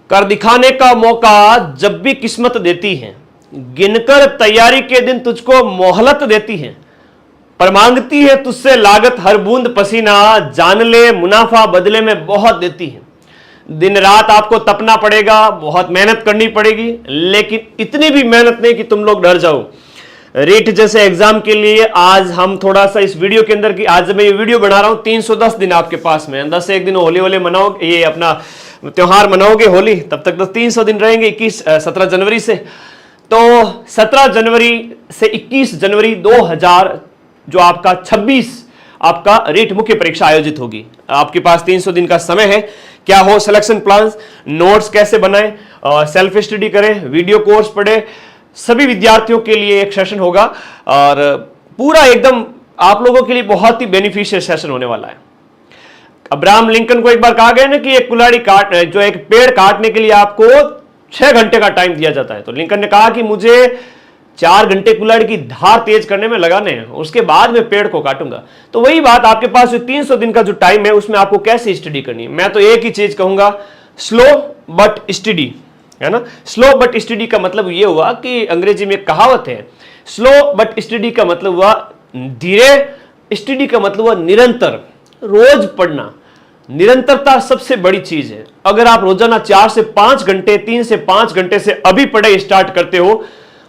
कर दिखाने का मौका जब भी किस्मत देती है, गिनकर तैयारी के दिन तुझको मोहलत देती है, पर मांगती है तुझसे लागत हर बूंद पसीना, जान ले मुनाफा बदले में बहुत देती है। दिन रात आपको तपना पड़ेगा, बहुत मेहनत करनी पड़ेगी, लेकिन इतनी भी मेहनत नहीं कि तुम लोग डर जाओ। रीट जैसे एग्जाम के लिए आज हम थोड़ा सा इस वीडियो के अंदर की, आज मैं ये वीडियो बना रहा हूं, 310 दिन आपके पास में, 10 से एक दिन होली होली मनाओगे, ये अपना त्योहार मनाओगे होली, तब तक तो 300 दिन रहेंगे 17 जनवरी से। तो 17 जनवरी से 21 जनवरी 2000 जो आपका 26 आपका रीट मुख्य परीक्षा आयोजित होगी। आपके पास 300 दिन का समय है। क्या हो सिलेक्शन प्लान्स, नोट्स कैसे बनाएं, सेल्फ स्टडी करें, वीडियो कोर्स पढ़े, सभी विद्यार्थियों के लिए एक सेशन होगा और पूरा एकदम आप लोगों के लिए बहुत ही बेनिफिशियल सेशन होने वाला है। अब्राहम लिंकन को एक बार कहा गया ना कि एक कुल्हाड़ी जो एक पेड़ काटने के लिए आपको 6 घंटे का टाइम दिया जाता है, तो लिंकन ने कहा कि मुझे 4 घंटे कुल्हाड़ी की धार तेज करने में लगाने हैं, उसके बाद मैं पेड़ को काटूंगा। तो वही बात, आपके पास जो 300 दिन का जो टाइम है उसमें आपको कैसे स्टडी करनी है। मैं तो एक ही चीज कहूंगा, स्लो बट स्टडी, है ना। स्लो बट स्टडी का मतलब यह हुआ कि अंग्रेजी में एक कहावत है, स्लो बट स्टडी का मतलब हुआ धीरे, स्टडी का मतलब हुआ निरंतर, रोज पढ़ना। निरंतरता सबसे बड़ी चीज है। अगर आप रोजाना 4 से 5 घंटे, 3 से 5 घंटे से अभी पढ़ाई स्टार्ट करते हो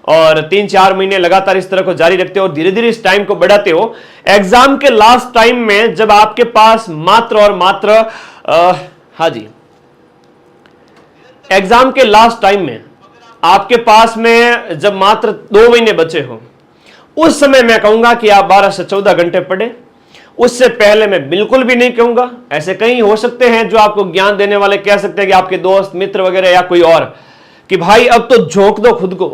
और 3-4 महीने लगातार इस तरह को जारी रखते हो और धीरे धीरे इस टाइम को बढ़ाते हो, एग्जाम के लास्ट टाइम में जब आपके पास मात्र और मात्र हाँ जी, एग्जाम के लास्ट टाइम में आपके पास में जब मात्र 2 महीने बचे हो, उस समय मैं कहूंगा कि आप 12 से 14 घंटे पढ़े। उससे पहले मैं बिल्कुल भी नहीं कहूंगा। ऐसे कई हो सकते हैं जो आपको ज्ञान देने वाले कह सकते हैं कि आपके दोस्त मित्र वगैरह या कोई और, कि भाई अब तो झोंक दो खुद को,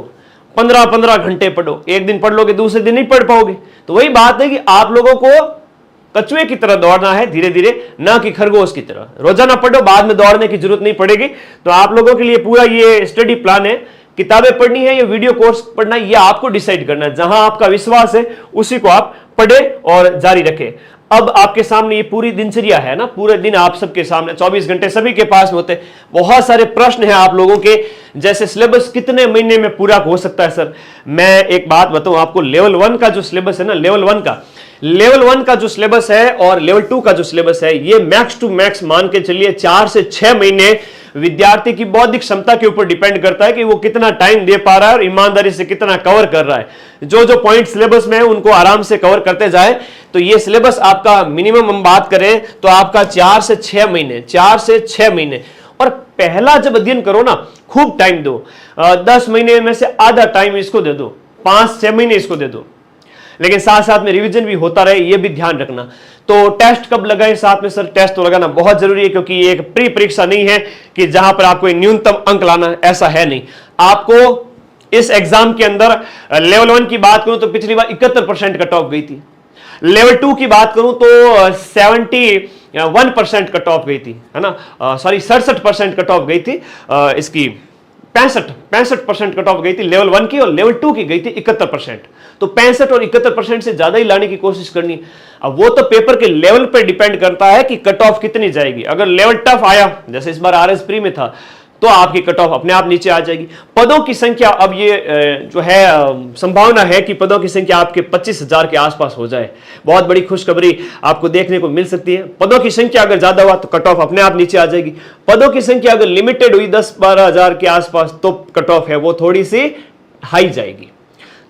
15-15 घंटे पढ़ो। एक दिन पढ़ लोगे, दूसरे दिन नहीं पढ़ पाओगे। तो वही बात है कि आप लोगों को कछुए की तरह दौड़ना है धीरे धीरे, ना कि खरगोश की तरह। रोजाना पढ़ो, बाद में दौड़ने की जरूरत नहीं पड़ेगी। तो आप लोगों के लिए पूरा ये स्टडी प्लान है। किताबें पढ़नी है या वीडियो कोर्स पढ़ना है, यह आपको डिसाइड करना है। जहां आपका विश्वास है उसी को आप पढ़े और जारी रखें। अब आपके सामने ये पूरी दिनचर्या है ना, पूरे दिन आप सबके सामने 24 घंटे सभी के पास में होते हैं। बहुत सारे प्रश्न हैं आप लोगों के, जैसे सिलेबस कितने महीने में पूरा हो सकता है सर। मैं एक बात बताऊं आपको, लेवल 1 का जो सिलेबस है ना, लेवल 1 का जो सिलेबस है और लेवल 2 का जो सिलेबस है, ये मैक्स टू मैक्स मान के चलिए 4 से 6 महीने विद्यार्थी की बौद्धिक क्षमता के ऊपर डिपेंड करता है कि वो कितना टाइम दे पा रहा है और ईमानदारी से कितना कवर कर रहा है। जो जो पॉइंट सिलेबस में है उनको आराम से कवर करते जाए। तो ये सिलेबस आपका मिनिमम हम बात करें तो आपका 4 से 6 महीने। और पहला जब अध्ययन करो ना, खूब टाइम दो। 10 महीने में से आधा टाइम इसको दे दो, 5-6 महीने इसको दे दो, लेकिन साथ साथ में रिवीजन भी होता रहे, ये भी ध्यान रखना। तो टेस्ट कब लगाएं साथ में सर? टेस्ट तो लगाना बहुत जरूरी है, क्योंकि ये एक प्री परीक्षा नहीं है कि जहां पर आपको न्यूनतम अंक लाना, ऐसा है नहीं। आपको इस एग्जाम के अंदर लेवल 1 की बात करूं तो पिछली बार 71% कट ऑफ गई थी। लेवल 2 की बात करूं तो 71% कट ऑफ गई थी, है ना, सॉरी 67% कट ऑफ गई थी। इसकी 65% कट ऑफ गई थी लेवल 1 की, और लेवल 2 की गई थी 71%। तो 65 और 71% से ज्यादा ही लाने की कोशिश करनी। अब वो तो पेपर के लेवल पर डिपेंड करता है कि कट ऑफ कितनी जाएगी। अगर लेवल टफ आया, जैसे इस बार आरएस प्री में था, तो आपकी कट ऑफ अपने आप नीचे आ जाएगी। पदों की संख्या, अब ये जो है संभावना है कि पदों की संख्या आपके 25,000 के आसपास हो जाए। बहुत बड़ी खुशखबरी आपको देखने को मिल सकती है। पदों की संख्या अगर ज्यादा हुआ तो कट ऑफ अपने आप नीचे आ जाएगी। पदों की संख्या अगर लिमिटेड हुई 10-12 हजार के आसपास, तो कट ऑफ है वो थोड़ी सी हाई जाएगी।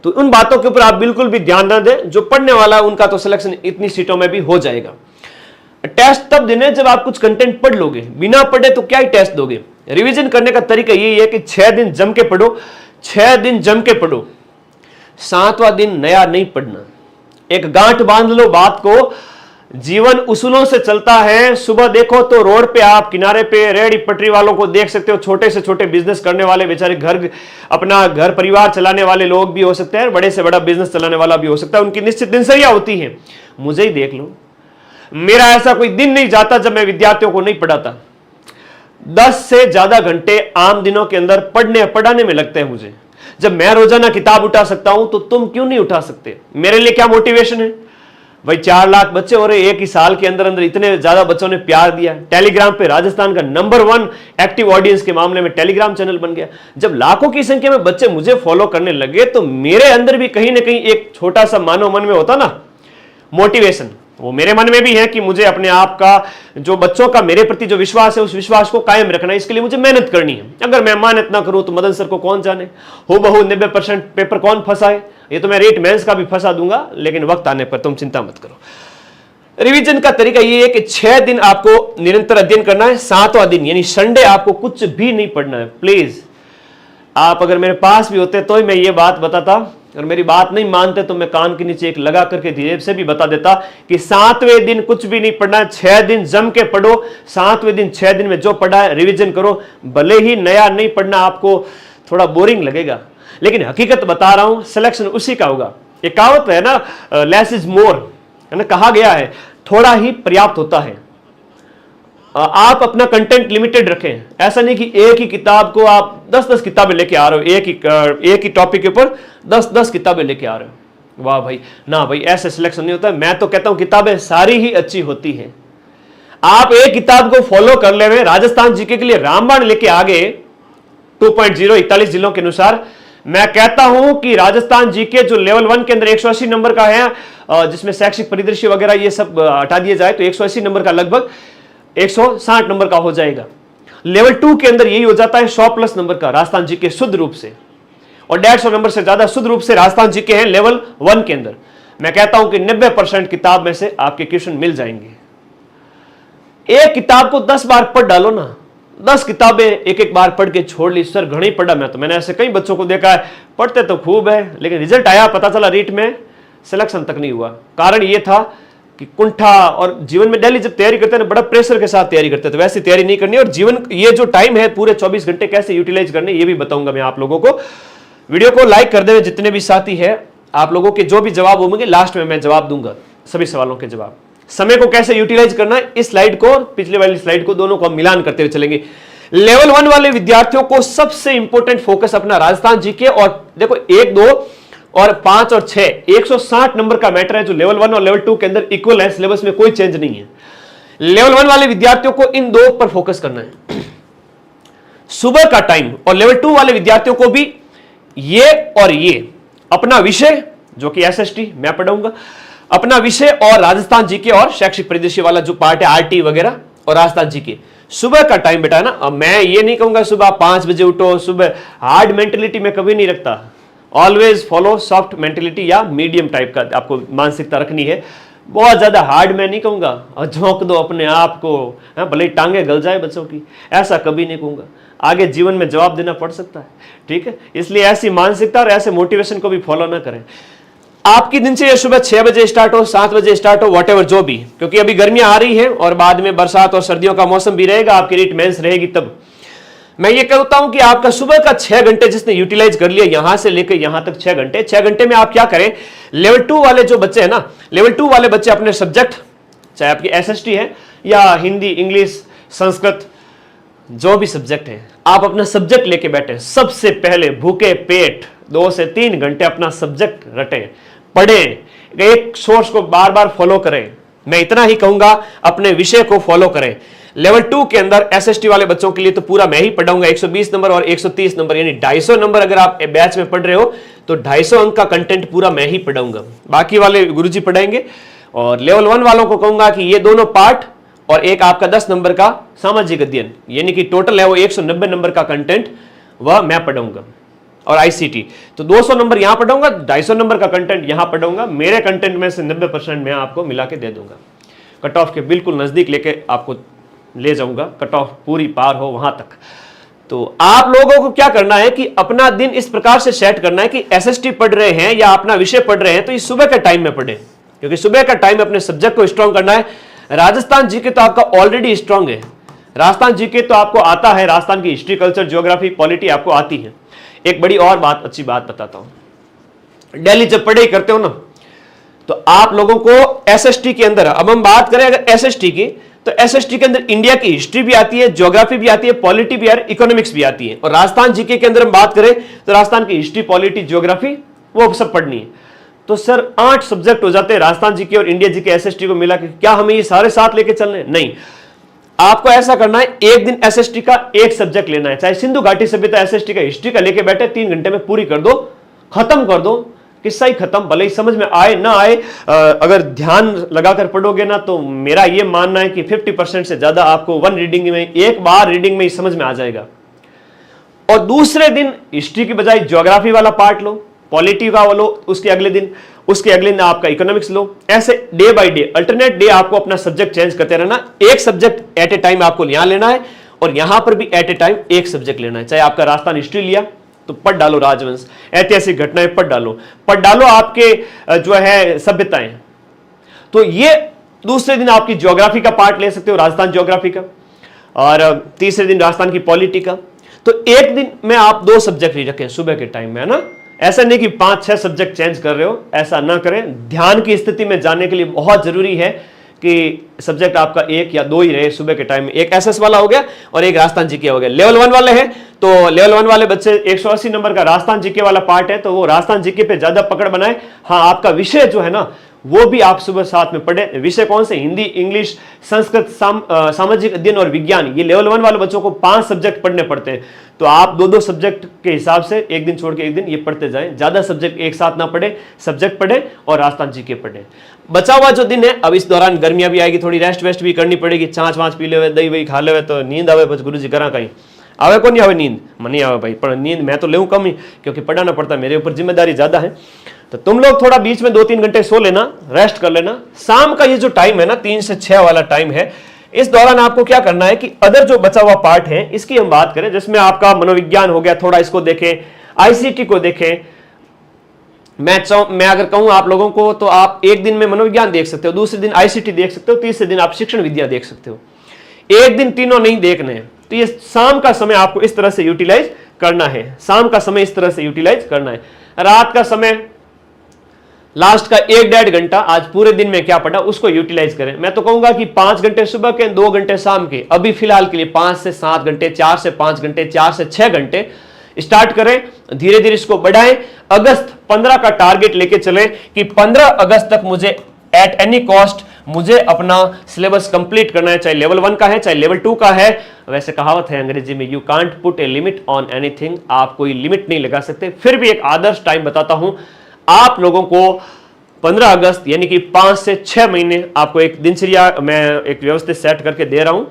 तो उन बातों के ऊपर आप बिल्कुल भी ध्यान न दें। जो पढ़ने वाला है उनका तो सिलेक्शन इतनी सीटों में भी हो जाएगा। टेस्ट तब देने जब आप कुछ कंटेंट पढ़ लोगे। बिना पढ़े तो क्या ही टेस्ट दोगे। रिवीजन करने का तरीका यही है कि 6 दिन जम के पढ़ो, 6 दिन जम के पढ़ो, 7वां दिन नया नहीं पढ़ना। एक गांठ बांध लो बात को, जीवन उसूलों से चलता है। सुबह देखो तो रोड पे, आप किनारे पे रेहड़ी पटरी वालों को देख सकते हो, छोटे से छोटे बिजनेस करने वाले बेचारे, अपना घर परिवार चलाने वाले लोग भी हो सकते हैं, बड़े से बड़ा बिजनेस चलाने वाला भी हो सकता है। उनकी निश्चित दिनचर्या होती है। मुझे ही देख लो, मेरा ऐसा कोई दिन नहीं जाता जब मैं विद्यार्थियों को नहीं पढ़ाता। 10 से ज्यादा घंटे आम दिनों के अंदर पढ़ाने में लगते हैं मुझे। जब मैं रोजाना किताब उठा सकता हूं तो तुम क्यों नहीं उठा सकते? मेरे लिए क्या मोटिवेशन है? भाई 4 लाख बच्चे हो रहे, एक ही साल के अंदर अंदर इतने ज्यादा बच्चों ने प्यार दिया। टेलीग्राम पे राजस्थान का नंबर 1 एक्टिव ऑडियंस के मामले में टेलीग्राम चैनल बन गया। जब लाखों की संख्या में बच्चे मुझे फॉलो करने लगे तो मेरे अंदर भी कहीं ना कहीं एक छोटा सा मानव मन में होता ना मोटिवेशन, वो मेरे मन में भी है कि मुझे अपने आप का, जो बच्चों का मेरे प्रति जो विश्वास है, उस विश्वास को कायम रखना है। इसके लिए मुझे मेहनत करनी है। अगर मैं मेहनत ना करूं तो मदन सर को कौन जाने, हूबहू 90% पेपर कौन फंसाए। ये तो मैं रीट मेंस का भी फंसा दूंगा, लेकिन वक्त आने पर तुम चिंता मत करो। रिवीजन का तरीका ये है कि 6 दिन आपको निरंतर अध्ययन करना है, 7वां दिन यानी संडे आपको कुछ भी नहीं पढ़ना है। प्लीज, आप अगर मेरे पास भी होते तो ही मैं ये बात बताता, और मेरी बात नहीं मानते तो मैं कान के नीचे एक लगा करके धीरे से भी बता देता कि 7वें दिन कुछ भी नहीं पढ़ना है, 6 दिन जम के पढ़ो। 7वें दिन 6 दिन में जो पढ़ा है रिवीजन करो। भले ही नया नहीं पढ़ना, आपको थोड़ा बोरिंग लगेगा, लेकिन हकीकत बता रहा हूं, सिलेक्शन उसी का होगा। एक कहावत है ना, लेस इज मोर, है ना, कहा गया है थोड़ा ही पर्याप्त होता है। आप अपना कंटेंट लिमिटेड रखें। ऐसा नहीं कि एक ही किताब को आप 10-10 किताबें लेके आ रहे हो, एक ही टॉपिक के ऊपर 10-10 किताबें लेके आ रहे हो। वाह भाई, ना भाई, ऐसे सिलेक्शन नहीं होता है। मैं तो कहता हूं किताबें सारी ही अच्छी होती हैं। आप एक किताब को फॉलो कर ले, राजस्थान जीके के लिए रामबाण लेके आ गए 2.0 41 जिलों के अनुसार। मैं कहता हूं कि राजस्थान जीके जो लेवल 1 के अंदर 180 नंबर का है, जिसमें शैक्षिक परिदृश्य वगैरह ये सब हटा दिए जाए तो 180 नंबर का लगभग 160 नंबर का हो जाएगा। लेवल 2 के अंदर यही हो जाता है 100+ नंबर का राजस्थान जीके शुद्ध रूप से, और 150 नंबर से ज्यादा शुद्ध रूप से राजस्थान जीके हैं लेवल 1 के अंदर। मैं कहता हूं कि 90% किताब में से आपके क्वेश्चन मिल जाएंगे। एक किताब को 10 बार पढ़ डालो ना, 10 किताबें एक बार पढ़ के छोड़ ली, सर घणी पढ़ा मैं तो। मैंने ऐसे कई बच्चों को देखा है, पढ़ते तो खूब है, लेकिन रिजल्ट आया पता चला रीट में सिलेक्शन तक नहीं हुआ। कारण ये था कि कुंठा, और जीवन में डेली जब तैयारी करते हैं ना, बड़ा प्रेशर के साथ तैयारी करते हैं, तो वैसी तैयारी नहीं करनी। और जीवन, ये जो टाइम है पूरे 24 घंटे कैसे यूटिलाइज करने, ये भी बताऊंगा मैं आप लोगों को। वीडियो को लाइक कर देवे जितने भी साथी है। आप लोगों के जो भी जवाब होंगे लास्ट में मैं जवाब दूंगा, सभी सवालों के जवाब। समय को कैसे यूटिलाइज करना है, इस स्लाइड को और पिछले वाली स्लाइड को, दोनों को हम मिलान करते हुए चलेंगे। लेवल 1 वाले विद्यार्थियों को सबसे इंपॉर्टेंट फोकस अपना राजस्थान जीके, और देखो 1, 2 और 5 और 6 160 नंबर का मैटर है, जो लेवल 1 और लेवल 2 के अंदर इक्वल है। सिलेबस में कोई चेंज नहीं है। लेवल 1 वाले विद्यार्थियों को इन 2 पर फोकस करना है, सुबह का टाइम, और लेवल 2 वाले विद्यार्थियों को भी ये और ये। अपना विषय जो कि एसएसटी मैं पढ़ाऊंगा, अपना विषय और राजस्थान जीके और शैक्षिक परिदृश्य वाला जो पार्ट है आरटी वगैरह, और राजस्थान जीके। सुबह का टाइम बेटा है ना। अब मैं ये नहीं कहूंगा सुबह 5 बजे उठो, सुबह हार्ड मेंटेलिटी में कभी नहीं रखता। ऑलवेज फॉलो सॉफ्ट मेंटेलिटी या मीडियम टाइप का आपको मानसिकता रखनी है। बहुत ज्यादा हार्ड मैं नहीं कहूंगा, और झोंक दो अपने आप को, भले ही टांगे गल जाए बच्चों की, ऐसा कभी नहीं कहूंगा। आगे जीवन में जवाब देना पड़ सकता है, ठीक है। इसलिए ऐसी मानसिकता और ऐसे मोटिवेशन को भी फॉलो ना करें। आपकी दिनचर्या सुबह 6 बजे स्टार्ट हो, 7 बजे स्टार्ट हो, वॉट एवर जो भी, क्योंकि अभी गर्मियां आ रही हैं और बाद में बरसात और सर्दियों का मौसम भी रहेगा, आपकी रीट मेंस रहेगी। तब मैं ये कहता हूं कि आपका सुबह का 6 घंटे जिसने यूटिलाइज कर लिया, यहां से लेकर यहां तक 6 घंटे, 6 घंटे में आप क्या करें। लेवल 2 वाले जो बच्चे हैं ना, लेवल 2 वाले बच्चे अपने सब्जेक्ट, चाहे आपकी एसएसटी है या हिंदी, इंग्लिश, संस्कृत, जो भी सब्जेक्ट है, आप अपना सब्जेक्ट लेके बैठे। सबसे पहले भूखे पेट 2 से 3 घंटे अपना सब्जेक्ट रटें, पढ़ें, एक सोर्स को बार बार फॉलो करें। मैं इतना ही कहूंगा, अपने विषय को फॉलो करें। लेवल 2 के अंदर एसएसटी वाले बच्चों के लिए तो पूरा मैं ही पढ़ाऊंगा, 120 नंबर और 130 नंबर, यानी 250 नंबर। अगर आप बैच में पढ़ रहे हो तो 250 अंक का कंटेंट पूरा मैं ही पढ़ाऊंगा, बाकी वाले गुरुजी पढ़ाएंगे। और लेवल 1 वालों को कहूंगा कि ये दोनों पार्ट और एक आपका 10 नंबर का सामाजिक अध्ययन, यानी कि टोटल है वो 190 नंबर का कंटेंट, वह मैं पढ़ाऊंगा। और आईसीटी तो 200 नंबर यहां पढ़ाऊंगा, 250 नंबर का कंटेंट यहां पढ़ाऊंगा। मेरे कंटेंट में से 90% मैं आपको मिला के दे दूंगा। कट ऑफ के बिल्कुल नजदीक लेके आपको ले जाऊंगा, कट ऑफ पूरी पार हो वहां तक। तो आप लोगों को क्या करना है कि अपना दिन इस प्रकार से सेट करना है कि एसएसटी पढ़ रहे हैं या अपना विषय पढ़ रहे हैं तो इस सुबह के टाइम में पढ़ें, क्योंकि सुबह का टाइम अपने सब्जेक्ट को स्ट्रॉन्ग करना है। राजस्थान जीके तो आपका ऑलरेडी स्ट्रॉन्ग है, राजस्थान जीके तो आपको आता है, राजस्थान की हिस्ट्री, कल्चर, ज्योग्राफी, पॉलिटी आपको आती है। एक बड़ी और बात, अच्छी बात बताता हूं, डेली जब पढ़ाई करते हो ना तो आप लोगों को एसएसटी के अंदर, अब हम बात करें अगर एसएसटी की, तो एसएसटी के अंदर इंडिया की हिस्ट्री भी आती है, ज्योग्राफी भी आती है, पॉलिटी भी आती है, इकोनॉमिक्स भी आती है। और राजस्थान जीके के अंदर हम बात करें तो राजस्थान की हिस्ट्री, पॉलिटी, ज्योग्राफी वो सब पढ़नी है। तो सर 8 सब्जेक्ट हो जाते हैं राजस्थान जीके और इंडिया जीके एसएसटी को मिला के, क्या हमें ये सारे साथ लेके चलने? नहीं, आपको ऐसा करना है, एक दिन एसएसटी का एक सब्जेक्ट लेना है। चाहे सिंधु घाटी सभ्यता एसएसटी का हिस्ट्री का लेके बैठे, 3 घंटे में पूरी कर दो, खत्म कर दो, किस्सा ही खत्म। भले ही समझ में आए ना आए, अगर ध्यान लगाकर पढ़ोगे ना, तो मेरा ये मानना है कि 50% से ज्यादा आपको वन रीडिंग में, एक बार रीडिंग में ही समझ में आ जाएगा। और दूसरे दिन हिस्ट्री की बजाय ज्योग्राफी वाला पार्ट लो, पॉलिटी का लो, उसके अगले दिन आपका इकोनॉमिक्स लो। ऐसे day by day, alternate day आपको अपना सब्जेक्ट चेंज करते रहना। एक सब्जेक्ट एट ए टाइम आपको यहां लेना है और यहां पर भी एट ए टाइम एक सब्जेक्ट लेना है। चाहे आपका राजस्थान हिस्ट्री लिया तो पढ़ डालो राजवंश, ऐतिहासिक घटनाएं पढ़ डालो आपके जो है सभ्यताएं। तो ये दूसरे दिन आपकी ज्योग्राफी का पार्ट ले सकते हो, राजस्थान ज्योग्राफी का, और तीसरे दिन राजस्थान की पॉलिटी का। तो एक दिन में आप 2 सब्जेक्ट ही रखें सुबह के टाइम में, है ना। ऐसा नहीं कि 5-6 सब्जेक्ट चेंज कर रहे हो, ऐसा ना करें। ध्यान की स्थिति में जाने के लिए बहुत जरूरी है कि सब्जेक्ट आपका 1 या 2 ही रहे सुबह के टाइम में। एक एसएस वाला हो गया और एक राजस्थान जीके हो गया। लेवल 1 वाले हैं तो लेवल 1 वाले बच्चे 180 नंबर का राजस्थान जीके वाला पार्ट है, तो वो राजस्थान जीके पे ज्यादा पकड़ बनाए। हाँ, आपका विषय जो है ना, वो भी आप सुबह साथ में पढ़े। विषय कौन से? हिंदी, इंग्लिश, संस्कृत, सामाजिक अध्ययन और विज्ञान। ये लेवल 1 वाले बच्चों को 5 सब्जेक्ट पढ़ने पड़ते हैं। तो आप 2-2 सब्जेक्ट के हिसाब से एक दिन छोड़ के एक दिन ये पढ़ते जाएं। ज्यादा सब्जेक्ट एक साथ ना पढ़े, सब्जेक्ट पढ़े और राजस्थान जीके पढ़े। बचा हुआ जो दिन है, अब इस दौरान गर्मियां भी आएगी, थोड़ी रेस्ट वेस्ट भी करनी पड़ेगी। छाछ वाछ पी ले, दही वही खा ले, तो नींद आवे बस गुरु जी करा कहीं आवे को नहीं आवे नींद, मन नहीं आवे भाई। पर नींद मैं तो लेऊं कम ही, क्योंकि पढ़ाना पड़ता है, मेरे ऊपर जिम्मेदारी ज्यादा है। तो तुम लोग थोड़ा बीच में 2-3 घंटे सो लेना, रेस्ट कर लेना। शाम का ये जो टाइम है ना, 3 से 6 वाला टाइम है, इस दौरान आपको क्या करना है कि अदर जो बचा हुआ पार्ट है इसकी हम बात करें, जिसमें आपका मनोविज्ञान हो गया, थोड़ा इसको देखें, आईसीटी को देखें। मैं अगर कहूं आप लोगों को, तो आप एक दिन में मनोविज्ञान देख सकते हो, दूसरे दिन आईसीटी देख सकते हो, तीसरे दिन आप शिक्षण विद्या देख सकते हो। एक दिन तीनों नहीं देखने हैं। तो ये शाम का समय आपको इस तरह से यूटिलाइज करना है, शाम का समय इस तरह से यूटिलाइज करना है। रात का समय लास्ट का 1-1.5 घंटा आज पूरे दिन में क्या पढ़ा उसको यूटिलाइज करें। मैं तो कहूंगा कि 5 घंटे सुबह के, 2 घंटे शाम के, अभी फिलहाल के लिए 5 से 7 घंटे, 4 से 5 घंटे, 4 से 6 घंटे स्टार्ट करें। धीरे धीरे इसको बढ़ाएं। अगस्त 15 का टारगेट लेके चले कि 15 अगस्त तक मुझे एट एनी कॉस्ट मुझे अपना सिलेबस कंप्लीट करना है, चाहे लेवल 1 का है, चाहे लेवल 2 का है। वैसे कहावत है अंग्रेजी में, you can't put a limit on anything, आप कोई लिमिट नहीं लगा सकते। फिर भी एक आदर्श टाइम बताता हूं आप लोगों को। 15 अगस्त यानी कि 5 से 6 महीने आपको एक दिनचर्या मैं एक व्यवस्थित सेट करके दे रहा हूं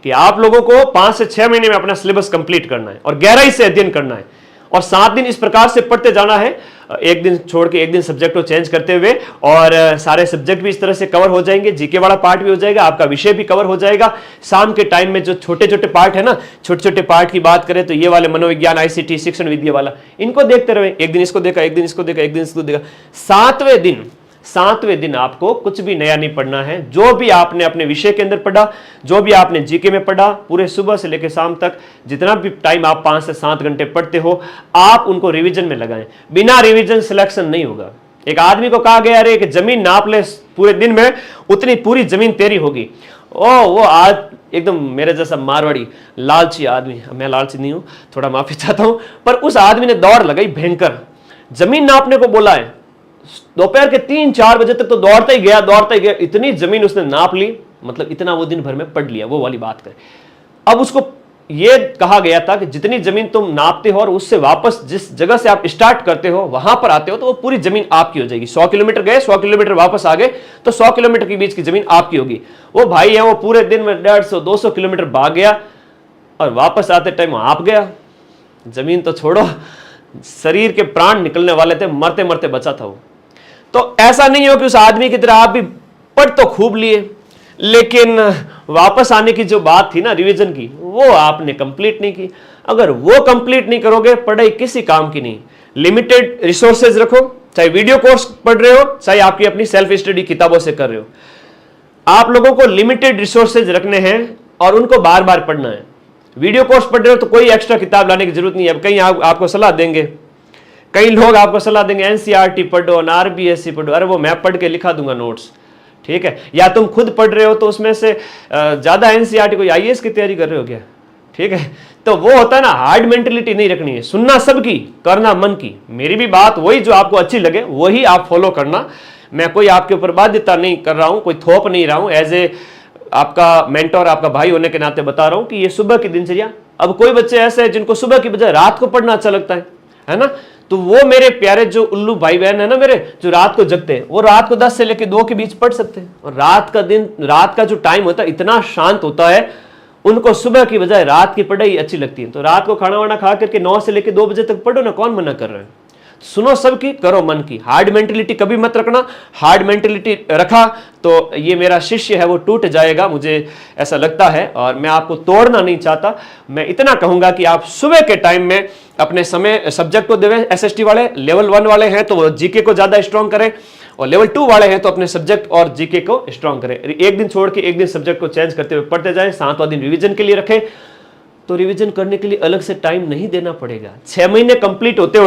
कि आप लोगों को 5 से 6 महीने में अपना सिलेबस कंप्लीट करना है और गहराई से अध्ययन करना है। और 7 दिन इस प्रकार से पढ़ते जाना है, एक दिन छोड़ के एक दिन सब्जेक्ट को चेंज करते हुए, और सारे सब्जेक्ट भी इस तरह से कवर हो जाएंगे। जीके वाला पार्ट भी हो जाएगा, आपका विषय भी कवर हो जाएगा। शाम के टाइम में जो छोटे छोटे पार्ट है ना, छोटे छोटे पार्ट की बात करें तो ये वाले मनोविज्ञान, आईसीटी, शिक्षण विद्या वाला, इनको देखते रहे। एक दिन इसको देखा, एक दिन इसको देखा, एक दिन इसको देखा। 7वें दिन आपको कुछ भी नया नहीं पढ़ना है। जो भी आपने अपने विषय के अंदर पढ़ा, जो भी आपने जीके में पढ़ा, पूरे सुबह से लेकर शाम तक जितना भी टाइम आप 5 से 7 घंटे पढ़ते हो, आप उनको रिवीजन में लगाएं। बिना रिवीजन सिलेक्शन नहीं होगा। एक आदमी को कहा गया, अरे कि जमीन नाप ले पूरे दिन में, उतनी पूरी जमीन तेरी होगी। वो आज एकदम मेरे जैसा मारवाड़ी लालची आदमी, मैं लालची नहीं हूं, थोड़ा माफी चाहता हूं, पर उस आदमी ने दौड़ लगाई भयंकर, जमीन नापने को बोला है। दोपहर के 3-4 बजे तक तो दौड़ता ही गया, इतनी जमीन उसने नाप ली, मतलब इतना वो दिन भर में पढ़ लिया। वो वाली बात करें। अब उसको ये कहा गया था कि जितनी जमीन तुम नापते हो और उससे वापस जिस जगह से आप स्टार्ट करते हो वहां पर आते हो, तो वो पूरी जमीन आपकी हो जाएगी। 100 किलोमीटर गए, 100 किलोमीटर वापस आ गए, तो 100 किलोमीटर के बीच की जमीन आपकी होगी। वो भाई है, वो पूरे दिन में 150-200 किलोमीटर भाग गया और वापस आते टाइम आप गया। जमीन तो छोड़ो, शरीर के प्राण निकलने वाले थे, मरते मरते बचा था वो। तो ऐसा नहीं हो कि उस आदमी की तरह आप भी पढ़ तो खूब लिए, लेकिन वापस आने की जो बात थी ना रिवीजन की, वो आपने कंप्लीट नहीं की। अगर वो कंप्लीट नहीं करोगे, पढ़ाई किसी काम की नहीं। लिमिटेड रिसोर्सेज रखो, चाहे वीडियो कोर्स पढ़ रहे हो, चाहे आपकी अपनी सेल्फ स्टडी किताबों से कर रहे हो। आप लोगों को लिमिटेड रिसोर्सेज रखने हैं और उनको बार बार पढ़ना है। वीडियो कोर्स पढ़ रहे हो तो कोई एक्स्ट्रा किताब लाने की जरूरत नहीं है। अब कहीं आपको सलाह देंगे, कई लोग आपको सलाह देंगे एनसीईआरटी पढ़ो, आरबीएससी पढ़ो। अरे वो मैं पढ़ के लिखा दूंगा नोट्स, ठीक है। या तुम खुद पढ़ रहे हो तो उसमें से ज्यादा एनसीईआरटी, कोई आईएएस की तैयारी कर रहे हो क्या, ठीक है। तो वो होता है ना, हार्ड मेंटेलिटी नहीं रखनी है, सुनना सबकी, करना मन की। मेरी भी बात वही जो आपको अच्छी लगे वही आप फॉलो करना। मैं कोई आपके ऊपर बाध्यता नहीं कर रहा हूं, कोई थोप नहीं रहा हूं। एज ए आपका मेंटर, आपका भाई होने के नाते बता रहा हूं कि ये सुबह की दिनचर्या। अब कोई बच्चे ऐसे हैं जिनको सुबह की बजाय रात को पढ़ना अच्छा लगता है ना, तो वो मेरे प्यारे जो उल्लू भाई बहन है ना मेरे, जो रात को जगते हैं, वो रात को 10 से लेकर 2 के बीच पढ़ सकते हैं। और रात का जो टाइम होता है इतना शांत होता है, उनको सुबह की बजाय रात की पढ़ाई अच्छी लगती है। तो रात को खाना वाना खा करके 9 से लेकर 2 बजे तक पढ़ो ना, कौन मना कर रहा है। सुनो सबकी, करो मन की। हार्ड मेंटेलिटी कभी मत रखना। हार्ड मेंटेलिटी रखा तो ये मेरा शिष्य है वो टूट जाएगा, मुझे ऐसा लगता है, और मैं आपको तोड़ना नहीं चाहता। मैं इतना कहूंगा कि आप सुबह के टाइम में अपने समय सब्जेक्ट को देवें। एसएसटी वाले लेवल 1 वाले हैं तो जीके को ज्यादा स्ट्रॉन्ग करें, और लेवल 2 वाले हैं तो अपने सब्जेक्ट और जीके को स्ट्रॉन्ग करें। एक दिन छोड़ के एक दिन सब्जेक्ट को चेंज करते हुए पढ़ते जाएं। 7वां दिन रिवीजन के लिए रखें, तो रिवीजन करने के लिए अलग से टाइम नहीं देना पड़ेगा। 6 महीने कंप्लीट होते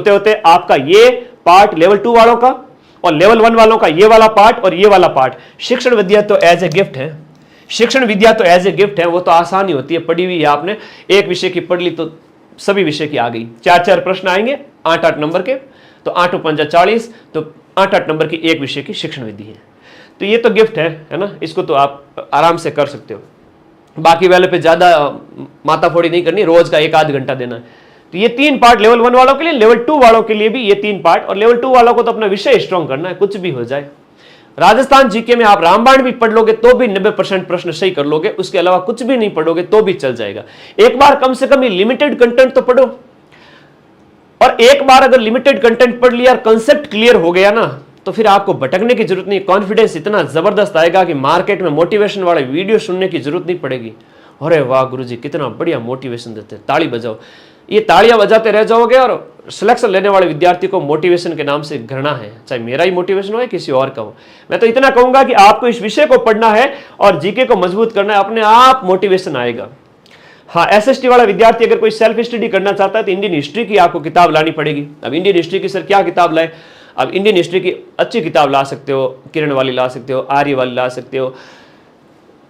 होते आपका ये पार्ट लेवल 2 वालों का और लेवल 1 वालों का ये वाला पार्ट और ये वाला पार्ट। शिक्षण विद्या तो एज ए गिफ्ट है, शिक्षण विद्या तो एज ए गिफ्ट है, वो तो आसानी होती है, पढ़ी हुई है आपने, एक विषय की पढ़ ली तो सभी विषय की आ गई। 4-4 प्रश्न आएंगे 8-8 नंबर के, तो 8 × 5 = 40, तो 8-8 नंबर की एक विषय की शिक्षण विधि है। तो ये तो गिफ्ट है ना, इसको तो आप आराम से कर सकते हो। बाकी वाले पे ज्यादा माताफोड़ी नहीं करनी, रोज का 1-8 घंटा देना है। तो ये 3 पार्ट लेवल 1 वालों के लिए, लेवल 2 वालों के लिए भी ये 3 पार्ट, और लेवल 2 वालों को तो अपना विषय स्ट्रॉन्ग करना है, कुछ भी हो जाए। राजस्थान जीके में आप रामबाण भी पढ़ लोगे तो भी 90% प्रश्न सही कर लोगे, उसके अलावा कुछ भी नहीं पढ़ोगे तो भी चल जाएगा। एक बार कम से कम ये लिमिटेड कंटेंट तो पढ़ो, और एक बार अगर लिमिटेड कंटेंट पढ़ लिया और कंसेप्ट क्लियर हो गया ना, तो फिर आपको भटकने की जरूरत नहीं। कॉन्फिडेंस इतना जबरदस्त आएगा कि मार्केट में मोटिवेशन वाले वीडियो सुनने की जरूरत नहीं पड़ेगी। अरे वाह गुरुजी कितना बढ़िया मोटिवेशन देते हैं, ताली बजाओ। ये तालियां बजाते रह जाओगे, और सिलेक्शन लेने वाले विद्यार्थी को मोटिवेशन के नाम से घृणा है, चाहे मेरा ही मोटिवेशन हो या किसी और का हो। मैं तो इतना कहूंगा कि आपको इस विषय को पढ़ना है और जीके को मजबूत करना है, अपने आप मोटिवेशन आएगा। हाँ, एसएसटी वाला विद्यार्थी अगर कोई सेल्फ स्टडी करना चाहता है तो इंडियन हिस्ट्री की आपको किताब लानी पड़ेगी। अब इंडियन हिस्ट्री की सर क्या किताब लाए, अब इंडियन हिस्ट्री की अच्छी किताब ला सकते हो, किरण वाली ला सकते हो, आर्य वाली ला सकते हो,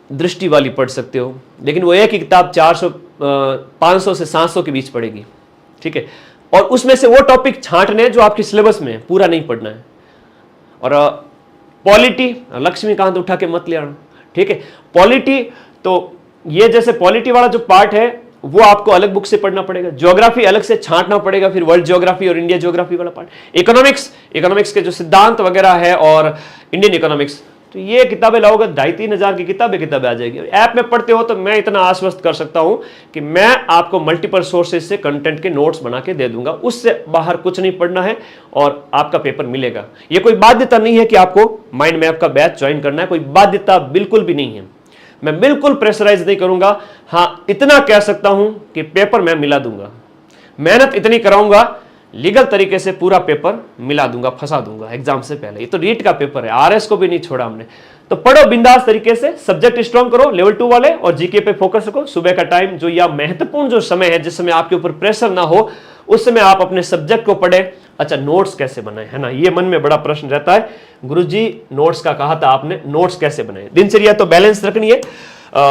दृष्टि वाली पढ़ सकते हो, लेकिन वो एक ही किताब 500 से 700 के बीच पड़ेगी, ठीक है। और उसमें से वो टॉपिक छांटने जो आपके सिलेबस में है, पूरा नहीं पढ़ना है। और पॉलिटी लक्ष्मीकांत उठा के मत ले आना, ठीक है। पॉलिटी तो ये जैसे पॉलिटी वाला जो पार्ट है वो आपको अलग बुक से पढ़ना पड़ेगा, ज्योग्राफी अलग से छांटना पड़ेगा, फिर वर्ल्ड ज्योग्राफी और इंडिया ज्योग्राफी वाला पार्ट। इकोनॉमिक्स के जो सिद्धांत वगैरह है और इंडियन इकोनॉमिक्स, तो ये किताबें लाओगे 2,500-3 हजार की किताबें आ जाएगी। ऐप में पढ़ते हो तो मैं इतना आश्वस्त कर सकता हूं कि मैं आपको मल्टीपल सोर्सेज से कंटेंट के नोट्स बना के दे दूंगा, उससे बाहर कुछ नहीं पढ़ना है और आपका पेपर मिलेगा। ये कोई बाध्यता नहीं है कि आपको माइंड मैप का बैच ज्वाइन करना है, कोई बाध्यता बिल्कुल भी नहीं है। मैं बिल्कुल प्रेशराइज नहीं करूंगा। हाँ, इतना कह सकता हूं कि पेपर मैं मिला दूंगा, मेहनत इतनी कराऊंगा, लीगल तरीके से पूरा पेपर मिला दूंगा, फंसा दूंगा एग्जाम से पहले। ये तो रीट का पेपर है, आरएस को भी नहीं छोड़ा हमने। तो पढ़ो बिंदास तरीके से, सब्जेक्ट स्ट्रॉन्ग करो लेवल 2 वाले, और जीके पे फोकस रखो। सुबह का टाइम जो या महत्वपूर्ण जो समय है जिस समय आपके ऊपर प्रेशर ना हो, उस समय आप अपने सब्जेक्ट को पढ़े। अच्छा, नोट्स कैसे बनाए, है ना, ये मन में बड़ा प्रश्न रहता है। गुरुजी नोट्स का कहा था आपने, नोट्स कैसे बनाए। दिनचर्या तो बैलेंस रखनी है।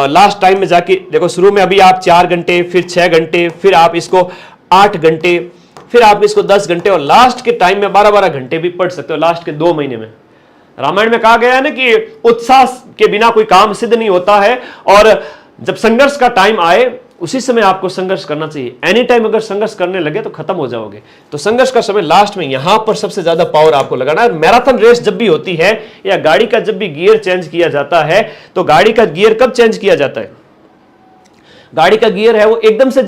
लास्ट टाइम में जाके देखो, शुरू में अभी आप 4 घंटे, फिर 6 घंटे, फिर आप इसको 8 घंटे, फिर आप इसको 10 घंटे, और लास्ट के टाइम में 12-12 घंटे भी पढ़ सकते हो। लास्ट के 2 महीने में रामायण में कहा गया है ना कि उत्साह के बिना कोई काम सिद्ध नहीं होता है, और जब संघर्ष का टाइम आए उसी समय आपको संघर्ष करना चाहिए। एनी टाइम अगर संघर्ष करने लगे तो खत्म हो जाओगे। तो संघर्ष का समय लास्ट में, यहां पर सबसे ज्यादा पावर आपको लगाना है। मैराथन रेस जब भी होती है या गाड़ी का जब भी गियर चेंज किया जाता है, तो गाड़ी का गियर कब चेंज किया जाता है? गाड़ी का गियर है वो एकदम से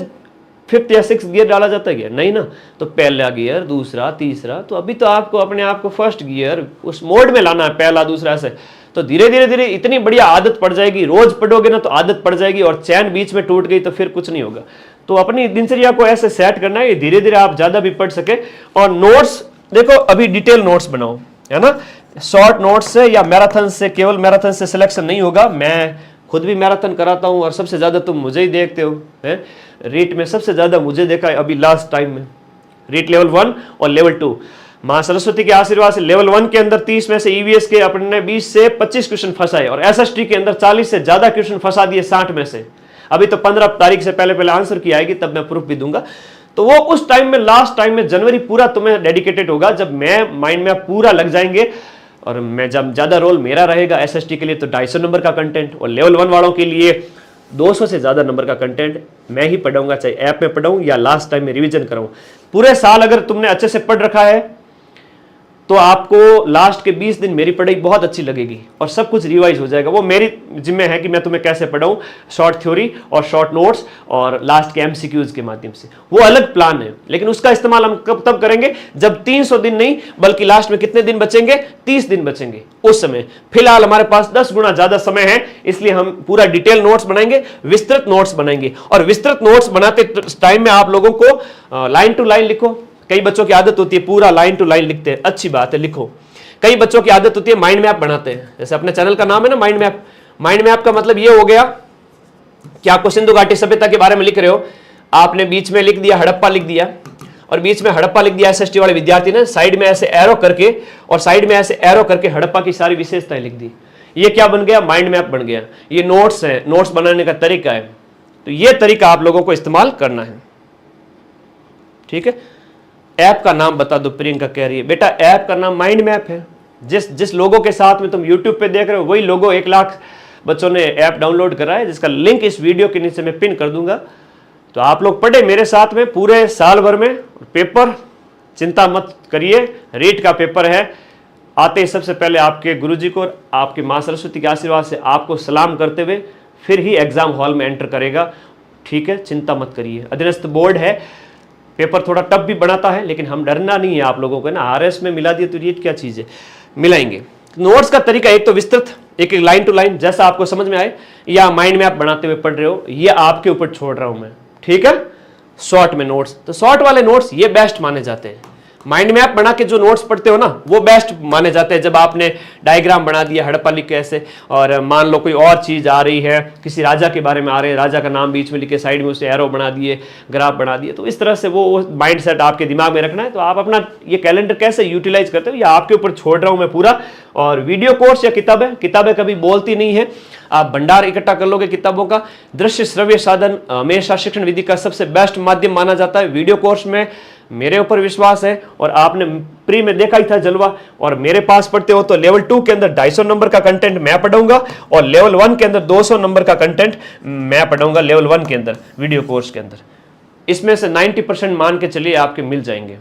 5th या 6th गियर डाला जाता है, गियर नहीं ना। तो पहला गियर, दूसरा, तीसरा, तो अभी तो आपको अपने आप को फर्स्ट गियर उस मोड में लाना है, पहला दूसरा ऐसे। तो धीरे धीरे इतनी बढ़िया आदत पड़ जाएगी, रोज पढ़ोगे ना तो आदत पड़ जाएगी, और चैन बीच में टूट गई तो फिर कुछ नहीं होगा। तो अपनी दिनचर्या को ऐसे सेट करना है, धीरे धीरे आप ज्यादा भी पढ़ सके। और नोट्स देखो, अभी डिटेल नोट्स बनाओ, है ना। शॉर्ट नोट्स से या मैराथन से, केवल मैराथन से सिलेक्शन नहीं होगा। मैं खुद भी मैराथन कराता हूं और सबसे ज्यादा तुम मुझे ही देखते हो, है। रीट में सबसे ज्यादा मुझे देखा है अभी लास्ट टाइम में, रीट लेवल 1 और लेवल 2। मां सरस्वती के आशीर्वाद से लेवल 1 के अंदर 30 में से ईवीएस के अपने 20 से 25 क्वेश्चन फंसाए, और एसएसटी के अंदर 40 से ज्यादा क्वेश्चन फंसा दिए 60 में से। अभी तो 15 तारीख से पहले पहले आंसर की आएगी, तब मैं प्रूफ भी दूंगा। तो वो उस टाइम में, लास्ट टाइम में जनवरी पूरा तुम्हें डेडिकेटेड होगा, जब मैं माइंड मैप पूरा लग जाएंगे और मैं जब ज्यादा रोल मेरा रहेगा। एसएसटी के लिए तो 250 नंबर का कंटेंट, और लेवल 1 वालों के लिए 200 से ज्यादा नंबर का कंटेंट मैं ही पढ़ाऊंगा, चाहे ऐप में पढ़ाऊं या लास्ट टाइम में रिवीजन कराऊं। पूरे साल अगर तुमने अच्छे से पढ़ रखा है तो आपको लास्ट के 20 दिन मेरी पढ़ाई बहुत अच्छी लगेगी और सब कुछ रिवाइज हो जाएगा। वो मेरी जिम्मे है कि मैं तुम्हें कैसे पढ़ाऊं, शॉर्ट थ्योरी और शॉर्ट नोट्स और लास्ट के एमसीक्यूज के माध्यम से। वो अलग प्लान है, लेकिन उसका इस्तेमाल हम कब तब करेंगे जब 300 दिन नहीं बल्कि लास्ट में कितने दिन बचेंगे, 30 दिन बचेंगे उस समय। फिलहाल हमारे पास 10 गुना ज्यादा समय है, इसलिए हम पूरा डिटेल नोट्स बनाएंगे, विस्तृत नोट्स बनाएंगे। और विस्तृत नोट्स बनाते टाइम में आप लोगों को लाइन टू लाइन लिखो। कई बच्चों की आदत होती है पूरा लाइन टू लाइन लिखते हैं, अच्छी बात है, लिखो। कई बच्चों की आदत होती है माइंड मैप बनाते हैं, जैसे अपने चैनल का नाम है ना माइंड मैप। माइंड मैप का मतलब ये हो गया कि आपको सिंधु घाटी सभ्यता के बारे में लिख रहे हो, आपने बीच में लिख दिया हड़प्पा लिख दिया, और बीच में हड़प्पा लिख दिया एसएसटी वाले विद्यार्थी ने, साइड में ऐसे एरो करके और साइड में ऐसे एरो करके हड़प्पा की सारी विशेषताएं लिख दी। ये क्या बन गया, माइंड मैप बन गया। ये नोट्स है, नोट्स बनाने का तरीका है। तो ये तरीका आप लोगों को इस्तेमाल करना है, ठीक है। ऐप का नाम बता दो, प्रियंका कह रही है। बेटा ऐप का नाम माइंड मैप है। जिस लोगों के साथ में तुम YouTube पे देख रहे हो वही लोगों 1 लाख बच्चों ने ऐप डाउनलोड करा है, जिसका लिंक इस वीडियो के नीचे मैं पिन कर दूंगा। तो आप लोग पढ़े मेरे साथ में पूरे साल भर में। पेपर चिंता मत करिए, रीट का पेपर है। आते ही सबसे पहले आपके गुरुजी को, आपकी माँ सरस्वती के आशीर्वाद से आपको सलाम करते हुए फिर ही एग्जाम हॉल में एंटर करेगा, ठीक है। चिंता मत करिए। अधीनस्थ बोर्ड है, पेपर थोड़ा टफ भी बनाता है, लेकिन हम डरना नहीं है आप लोगों को ना। आरएस में मिला दिए तो रीट क्या चीज है, मिलाएंगे। नोट्स का तरीका एक तो विस्तृत, एक एक लाइन टू लाइन जैसा आपको समझ में आए, या माइंड मैप बनाते हुए पढ़ रहे हो, ये आपके ऊपर छोड़ रहा हूं मैं, ठीक है। शॉर्ट में नोट्स, तो शॉर्ट वाले नोट्स ये बेस्ट माने जाते हैं। माइंड मैप बना के जो नोट्स पढ़ते हो ना वो बेस्ट माने जाते हैं। जब आपने डायग्राम बना दिया हड़प्पा लिख के ऐसे, और मान लो कोई और चीज आ रही है, किसी राजा के बारे में आ रहे हैं, राजा का नाम बीच में लिखे, साइड में उसे एरो बना दिए, ग्राफ बना दिए, तो इस तरह से वो माइंड सेट आपके दिमाग में रखना है। तो आप अपना ये कैलेंडर कैसे यूटिलाइज करते हो, ये आपके ऊपर छोड़ रहा हूं मैं पूरा। और वीडियो कोर्स या किताबें कभी बोलती नहीं है। आप भंडार इकट्ठा कर लोगे किताबों का। दृश्य श्रव्य साधन हमेशा शिक्षण विधि का सबसे बेस्ट माध्यम माना जाता है। वीडियो कोर्स में मेरे ऊपर विश्वास है, और आपने प्री में देखा ही था जलवा। और मेरे पास पढ़ते हो तो लेवल 2 के अंदर 250 नंबर का कंटेंट मैं पढ़ाऊंगा, और लेवल 1 के अंदर 200 नंबर का कंटेंट मैं पढ़ाऊंगा लेवल 1 के अंदर, वीडियो कोर्स के अंदर। इसमें से 90% मान के चलिए आपके मिल जाएंगे,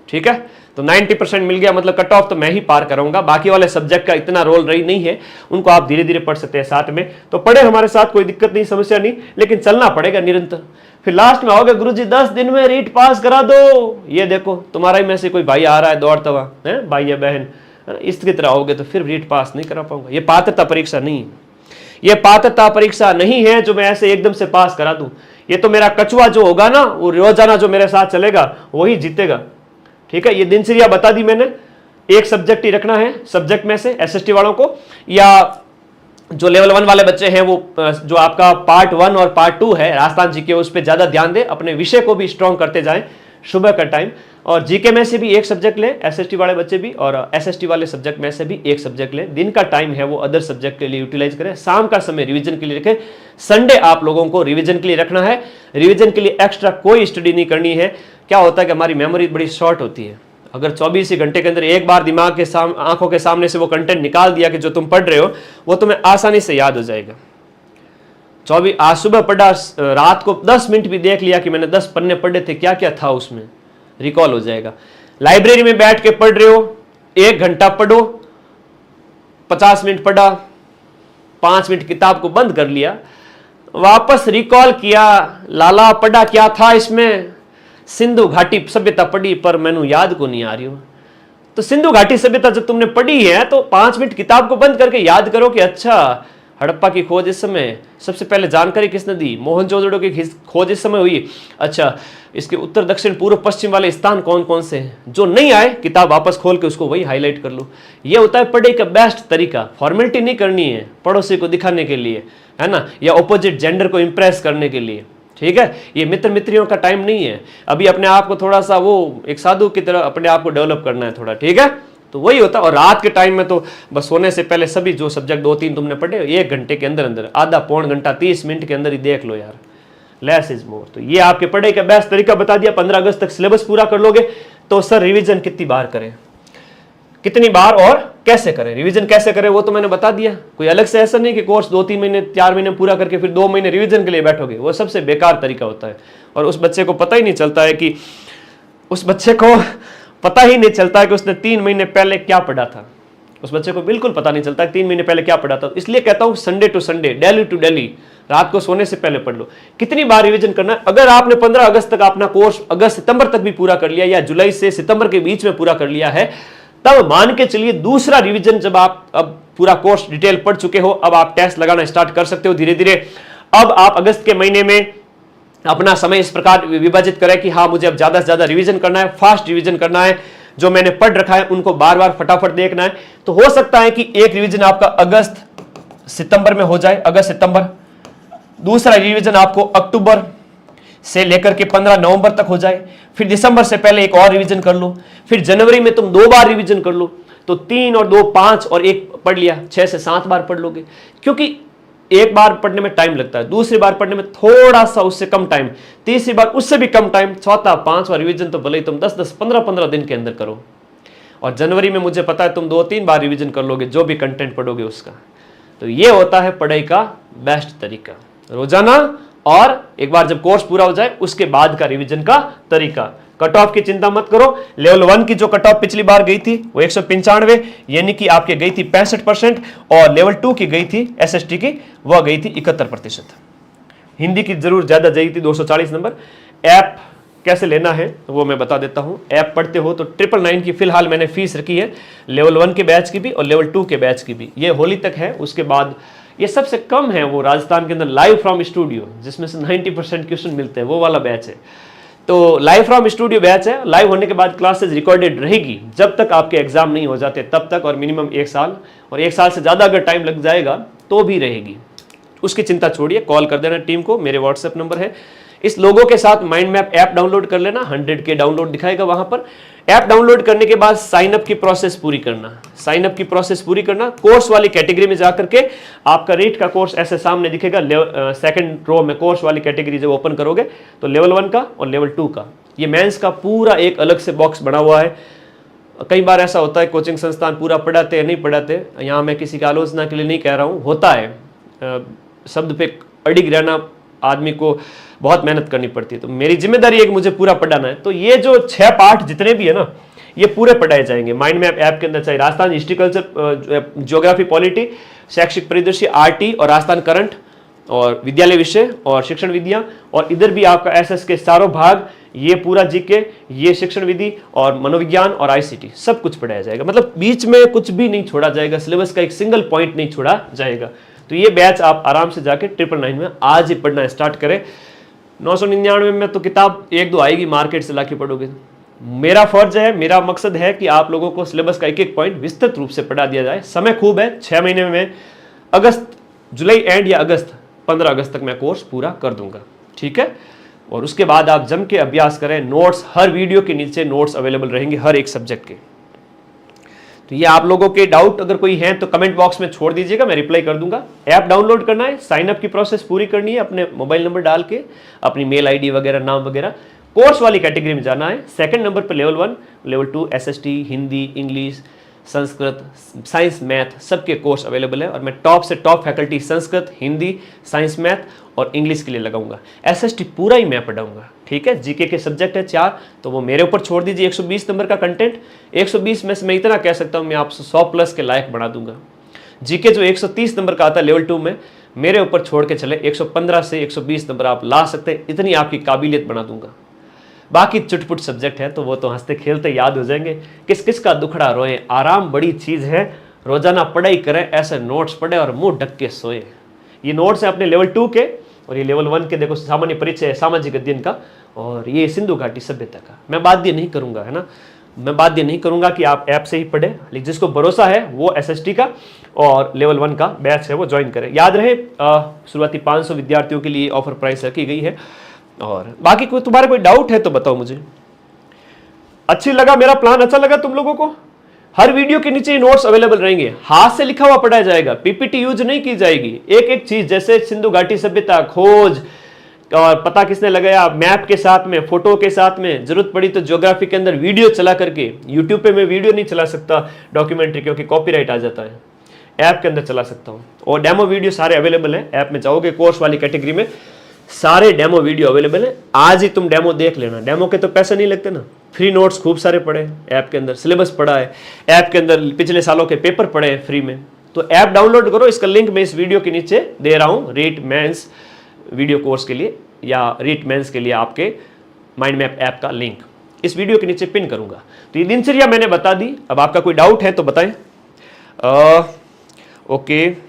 ठीक है। तो 90% मिल गया मतलब कट ऑफ तो मैं ही पार कराऊंगा। बाकी वाले सब्जेक्ट का इतना रोल रही नहीं है, उनको आप धीरे धीरे पढ़ सकते हैं साथ में। तो पढ़े हमारे साथ, कोई दिक्कत नहीं, समस्या नहीं, लेकिन चलना पड़ेगा निरंतर। फिर लास्ट में आओगे गुरुजी 10 दिन में रीट पास करा दो, ये देखो तुम्हारा ही में से कोई भाई आ रहा है दौड़ता हुआ है, भाई या बहन, इसकी तरह आओगे तो फिर रीट पास नहीं करा पाऊंगा। ये पात्रता परीक्षा नहीं है, ये पात्रता परीक्षा नहीं है जो मैं ऐसे एकदम से पास करा दूं। ये तो मेरा कछुआ जो होगा ना, वो रोजाना जो मेरे साथ चलेगा वही जीतेगा, ठीक है। ये दिनचर्या बता दी मैंने। एक सब्जेक्ट ही रखना है सब्जेक्ट में से एसएसटी वालों को, या जो लेवल 1 वाले बच्चे हैं वो जो आपका पार्ट 1 और पार्ट 2 है राजस्थान जीके, उस पर ज्यादा ध्यान दें, अपने विषय को भी स्ट्रॉन्ग करते जाएं सुबह का टाइम। और जीके में से भी एक सब्जेक्ट लें एसएसटी वाले बच्चे भी, और एसएसटी वाले सब्जेक्ट में से भी एक सब्जेक्ट लें। दिन का टाइम है वो अदर सब्जेक्ट के लिए यूटिलाइज करें, शाम का समय रिवीजन के लिए रखें। संडे आप लोगों को रिवीजन के लिए रखना है। रिवीजन के लिए एक्स्ट्रा कोई स्टडी नहीं करनी है। क्या होता है कि हमारी मेमोरी बड़ी शॉर्ट होती है। अगर 24 घंटे के अंदर एक बार दिमाग के आंखों के सामने से वो कंटेंट निकाल दिया कि जो तुम पढ़ रहे हो, वो तुम्हें आसानी से याद हो जाएगा। 24 आज सुबह पढ़ा, रात को 10 मिनट भी देख लिया कि मैंने 10 पन्ने पढ़े थे, क्या क्या था उसमें, रिकॉल हो जाएगा। लाइब्रेरी में बैठ के पढ़ रहे हो, 1 घंटा पढ़ो, 50 मिनट पढ़ा, 5 मिनट किताब को बंद कर लिया, वापस रिकॉल किया, लाला पढ़ा क्या था इसमें, सिंधु घाटी सभ्यता पढ़ी पर मैंने याद को नहीं आ रही हो। तो सिंधु घाटी सभ्यता जब तुमने पढ़ी है तो 5 मिनट किताब को बंद करके याद करो कि अच्छा हड़प्पा की खोज इस समय सबसे पहले जानकारी किसने दी, मोहनजोदड़ो की खोज इस समय हुई, अच्छा इसके उत्तर दक्षिण पूर्व पश्चिम वाले स्थान कौन कौन से हैं। जो नहीं आए किताब वापस खोल के उसको वही हाईलाइट कर लो। ये होता है पढ़ाई का बेस्ट तरीका। फॉर्मेलिटी नहीं करनी है पड़ोसी को दिखाने के लिए, है ना, या ऑपोजिट जेंडर को इंप्रेस करने के लिए, ठीक है। ये मित्र मित्रियों का टाइम नहीं है। अभी अपने आप को थोड़ा सा वो एक साधु की तरह अपने आप को डेवलप करना है थोड़ा, ठीक है। तो वही होता है। और रात के टाइम में तो बस सोने से पहले सभी जो सब्जेक्ट 2-3 तुमने पढ़े 1 घंटे के अंदर अंदर, आधा पौन घंटा 30 मिनट के अंदर ही देख लो यार, लेस इज मोर। तो ये आपके पढ़ाई का बेस्ट तरीका बता दिया। 15 अगस्त तक सिलेबस पूरा कर लोगे तो सर रिवीजन कितनी बार करें, कितनी बार और कैसे करें, रिवीजन कैसे करें वो तो मैंने बता दिया। कोई अलग से ऐसा नहीं कि कोर्स 2-3 महीने 4 महीने पूरा करके फिर 2 महीने रिवीजन के लिए बैठोगे, वो सबसे बेकार तरीका होता है। और उस बच्चे को पता ही नहीं चलता है कि उसने 3 महीने पहले क्या पढ़ा था। उस बच्चे को बिल्कुल पता नहीं चलता 3 महीने पहले क्या पढ़ा था। इसलिए कहता हूं Sunday to Sunday, daily to daily, रात को सोने से पहले पढ़ लो। कितनी बार रिवीजन करना है? अगर आपने 15 अगस्त तक अपना कोर्स अगस्त सितंबर तक भी पूरा कर लिया या जुलाई से सितंबर के बीच में पूरा कर लिया है, तब मान के चलिए दूसरा रिवीजन जब आप अब पूरा कोर्स डिटेल पढ़ चुके हो, अब आप टेस्ट लगाना स्टार्ट कर सकते हो धीरे धीरे। अब आप अगस्त के महीने में अपना समय इस प्रकार विभाजित करें कि हाँ मुझे अब ज्यादा से ज्यादा रिवीजन करना है, फास्ट रिवीजन करना है, जो मैंने पढ़ रखा है उनको बार बार फटाफट देखना है। तो हो सकता है कि एक रिवीजन आपका अगस्त सितंबर में हो जाए, अगस्त सितंबर, दूसरा रिवीजन आपको अक्टूबर से लेकर के 15 नवंबर तक हो जाए, फिर दिसंबर से पहले एक और रिवीजन कर लो, फिर जनवरी में तुम 2 बार रिवीजन कर लो, तो 3 और 2 5 और 1 पढ़ लिया, 6 से 7 बार पढ़ लोगे। क्योंकि एक बार पढ़ने में टाइम लगता है, दूसरी बार पढ़ने में थोड़ा सा उससे कम टाइम, तीसरी बार उससे भी कम टाइम, चौथा 5वां रिवीजन तो भले ही तुम 10-10 15-15 दिन के अंदर करो। और जनवरी में मुझे पता है तुम 2-3 बार रिवीजन कर लोगे जो भी कंटेंट पढ़ोगे उसका। तो ये होता है पढ़ाई का बेस्ट तरीका, रोजाना और एक बार जब कोर्स पूरा हो जाए उसके बाद का रिवीजन का तरीका। कट ऑफ की चिंता मत करो। लेवल 1 की जो कट ऑफ पिछली बार गई थी वो 195 यानी कि आपके गई थी 65%, और लेवल 2 की गई थी एसएसटी की, वह गई थी 71%। हिंदी की जरूर ज्यादा गई थी 240 नंबर। ऐप कैसे लेना है वो मैं बता देता हूं। ऐप पढ़ते हो तो 999 की फिलहाल मैंने फीस रखी है, लेवल 1 के बैच की भी और लेवल 2 के बैच की भी। ये होली तक है, उसके बाद ये सबसे कम है वो राजस्थान के अंदर लाइव फ्रॉम स्टूडियो, जिसमें से 90% क्वेश्चन मिलते हैं, वो वाला बैच है। तो लाइव फ्रॉम स्टूडियो बैच है। लाइव होने के बाद क्लासेस रिकॉर्डेड रहेगी जब तक आपके एग्जाम नहीं हो जाते तब तक, और मिनिमम 1 साल, और 1 साल से ज्यादा अगर टाइम लग जाएगा तो भी रहेगी। उसकी चिंता छोड़िए, कॉल कर देना टीम को, मेरे व्हाट्सएप नंबर है। इस लोगों के साथ माइंड मैप ऐप डाउनलोड कर लेना, 100K डाउनलोड दिखाएगा वहां पर। ऐप डाउनलोड करने के बाद साइन अप की प्रोसेस पूरी करना, साइन अप की प्रोसेस पूरी करना। कोर्स वाली कैटेगरी में जाकर के आपका रेट का कोर्स ऐसे सामने दिखेगा, सेकंड रो में कोर्स वाली कैटेगरी जब ओपन करोगे तो लेवल 1 का और लेवल 2 का, ये मेंस का पूरा एक अलग से बॉक्स बना हुआ है। कई बार ऐसा होता है कोचिंग संस्थान पूरा पढ़ाते हैं, नहीं पढ़ाते, यहाँ मैं किसी की आलोचना के लिए नहीं कह रहा हूँ, होता है, शब्द पे अड़िग रहना आदमी को बहुत मेहनत करनी पड़ती है। तो मेरी जिम्मेदारी है कि मुझे पूरा पढ़ाना है। तो ये जो 6 पार्ट जितने भी है ना, ये पूरे पढ़ाए जाएंगे माइंड मैप ऐप के अंदर, चाहे Rajasthan history culture, geography polity, शैक्षिक परिदृश्य आरटी और राजस्थान करंट और विद्यालय विषय और शिक्षण विधियां, और इधर भी आपका एसएस के चारों भाग, ये पूरा जीके, ये शिक्षण विधि और मनोविज्ञान और आईसीटी, सब कुछ पढ़ाया जाएगा। मतलब बीच में कुछ भी नहीं छोड़ा जाएगा, सिलेबस का एक सिंगल पॉइंट नहीं छोड़ा जाएगा। तो ये बैच आप आराम से जाके 999 में आज ही पढ़ना स्टार्ट करें। 999 में तो किताब 1-2 आएगी, मार्केट से लाके पढ़ोगे। मेरा फर्ज है, मेरा मकसद है कि आप लोगों को सिलेबस का एक एक पॉइंट विस्तृत रूप से पढ़ा दिया जाए। समय खूब है, 6 महीने में अगस्त, जुलाई एंड या अगस्त, 15 अगस्त तक मैं कोर्स पूरा कर दूंगा, ठीक है। और उसके बाद आप जम के अभ्यास करें। नोट्स हर वीडियो के नीचे नोट्स अवेलेबल रहेंगे हर एक सब्जेक्ट के। तो ये आप लोगों के डाउट अगर कोई है तो कमेंट बॉक्स में छोड़ दीजिएगा, मैं रिप्लाई कर दूंगा। ऐप डाउनलोड करना है, साइन अप की प्रोसेस पूरी करनी है, अपने मोबाइल नंबर डाल के अपनी मेल आईडी वगैरह, नाम वगैरह, कोर्स वाली कैटेगरी में जाना है। सेकंड नंबर पर level 1, level 2 SST, Hindi, English, Sanskrit, science, math, सबके कोर्स अवेलेबल है। और मैं टॉप से top faculty Sanskrit, Hindi, science, math और इंग्लिश के लिए लगाऊंगा। एसएसटी पूरा ही मैं पढ़ाऊंगा, ठीक है। जीके के सब्जेक्ट है 4, तो वो मेरे ऊपर छोड़ दीजिए। 120 नंबर का कंटेंट, 120 में से मैं इतना कह सकता हूं, मैं आपसे 100+ के लायक बना दूंगा। जीके जो 130 नंबर का आता है लेवल 2 में, मेरे ऊपर छोड़ के चले 115 से 120 नंबर आप ला सकते हैं, इतनी आपकी काबिलियत बना दूंगा। बाकी चुटपुट सब्जेक्ट है तो वो तो हंसते खेलते याद हो जाएंगे। किस किस का दुखड़ा रोए, आराम बड़ी चीज है। रोजाना पढ़ाई करें, ऐसे नोट्स पढ़े और मुंह ढक के सोए। ये नोट्स है अपने लेवल 2 के, और ये लेवल 1 के देखो सामान्य परिचय, सामाजिक अध्ययन का, और ये सिंधु घाटी सभ्यता का। मैं बाध्य नहीं करूंगा, है ना, मैं बाध्य नहीं करूंगा कि आप ऐप से ही पढ़े, लेकिन जिसको भरोसा है वो एसएसटी का और लेवल 1 का बैच है वो ज्वाइन करें। याद रहे शुरुआती 500 विद्यार्थियों के लिए ऑफर प्राइस रखी गई है। और बाकी कोई तुम्हारे कोई डाउट है तो बताओ मुझे। अच्छी लगा मेरा प्लान, अच्छा लगा तुम लोगों को? हर वीडियो के नीचे नोट्स अवेलेबल रहेंगे, हाथ से लिखा हुआ पढ़ाया जाएगा, पीपीटी यूज नहीं की जाएगी। एक एक चीज जैसे सिंधु घाटी सभ्यता खोज और पता किसने लगाया, मैप के साथ में, फोटो के साथ में, जरूरत पड़ी तो ज्योग्राफी के अंदर वीडियो चला करके, यूट्यूब पे मैं वीडियो नहीं चला सकता डॉक्यूमेंट्री क्योंकि कॉपीराइट आ जाता है, ऐप के अंदर चला सकता हूं। और डेमो वीडियो सारे अवेलेबल है, ऐप में जाओगे कोर्स वाली कैटेगरी में सारे डेमो वीडियो अवेलेबल है, आज ही तुम डेमो देख लेना। डेमो के तो पैसे नहीं लगते ना, फ्री नोट्स खूब सारे पड़े हैं ऐप के अंदर, सिलेबस पड़ा है ऐप के अंदर, पिछले सालों के पेपर पड़े हैं फ्री में। तो ऐप डाउनलोड करो, इसका लिंक मैं इस वीडियो के नीचे दे रहा हूं, रीट मेंस वीडियो कोर्स के लिए या रीट मेंस के लिए आपके माइंड मैप ऐप का लिंक इस वीडियो के नीचे पिन करूंगा। तो ये दिनचर्या मैंने बता दी, अब आपका कोई डाउट है तो बताएं। ओके,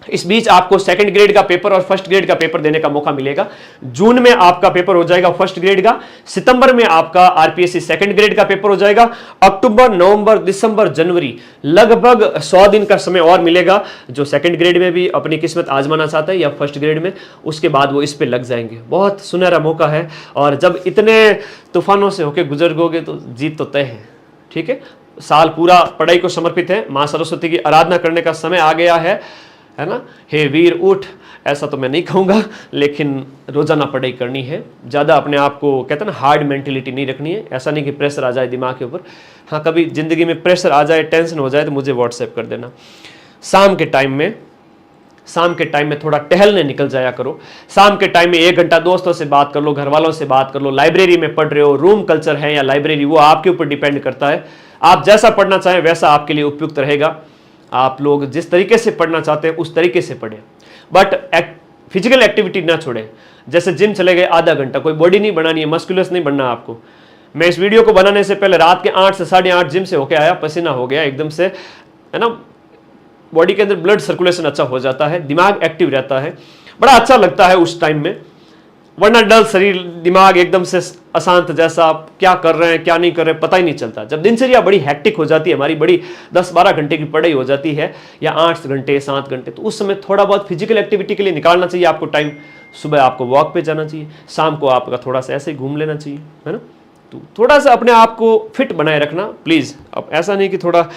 इस बीच आपको सेकंड ग्रेड का पेपर और फर्स्ट ग्रेड का पेपर देने का मौका मिलेगा। जून में आपका पेपर हो जाएगा फर्स्ट ग्रेड का, सितंबर में आपका आरपीएससी सेकंड ग्रेड का पेपर हो जाएगा, अक्टूबर, नवंबर, दिसंबर, जनवरी लगभग 100 दिन का समय और मिलेगा। जो सेकंड ग्रेड में भी अपनी किस्मत आजमाना चाहता है या फर्स्ट ग्रेड में, उसके बाद वो इस पे लग जाएंगे। बहुत सुनहरा मौका है और जब इतने तूफानों से होकर गुजरोगे तो जीत तो तय है। ठीक है, साल पूरा पढ़ाई को समर्पित है, माँ सरस्वती की आराधना करने का समय आ गया है ना। हे वीर उठ, ऐसा तो मैं नहीं कहूँगा, लेकिन रोजाना पढ़ाई करनी है। ज़्यादा अपने आप को कहते हैं ना हार्ड मेंटेलिटी नहीं रखनी है, ऐसा नहीं कि प्रेशर आ जाए दिमाग के ऊपर। हाँ, कभी ज़िंदगी में प्रेशर आ जाए, टेंशन हो जाए तो मुझे व्हाट्सएप कर देना। शाम के टाइम में थोड़ा टहलने निकल जाया करो। शाम के टाइम में 1 घंटा दोस्तों से बात कर लो, घर वालों से बात कर लो, लाइब्रेरी में पढ़ रहे हो, रूम कल्चर है या लाइब्रेरी, वो आपके ऊपर डिपेंड करता है। आप जैसा पढ़ना चाहें वैसा आपके लिए उपयुक्त रहेगा। आप लोग जिस तरीके से पढ़ना चाहते हैं उस तरीके से पढ़ें, बट फिजिकल एक्टिविटी ना छोड़ें। जैसे जिम चले गए आधा घंटा, कोई बॉडी नहीं बनानी है, मस्कुलस नहीं बनना आपको। मैं इस वीडियो को बनाने से पहले रात के 8 से 8:30 जिम से होके आया, पसीना हो गया एकदम से, है ना। बॉडी के अंदर ब्लड सर्कुलेशन अच्छा हो जाता है, दिमाग एक्टिव रहता है, बड़ा अच्छा लगता है उस टाइम में। वरना डल शरीर, दिमाग एकदम से अशांत जैसा, आप क्या कर रहे हैं क्या नहीं कर रहे हैं पता ही नहीं चलता। जब दिनचर्या बड़ी हैक्टिक हो जाती है हमारी, बड़ी 10-12 घंटे की पढ़ाई हो जाती है या 8 घंटे 7 घंटे, तो उस समय थोड़ा बहुत फिजिकल एक्टिविटी के लिए निकालना चाहिए आपको टाइम। सुबह आपको वॉक पे जाना चाहिए, शाम को आपका थोड़ा सा ऐसे ही घूम लेना चाहिए, है ना। तो थोड़ा सा अपने आप को फिट बनाए रखना प्लीज। अब ऐसा नहीं कि थोड़ा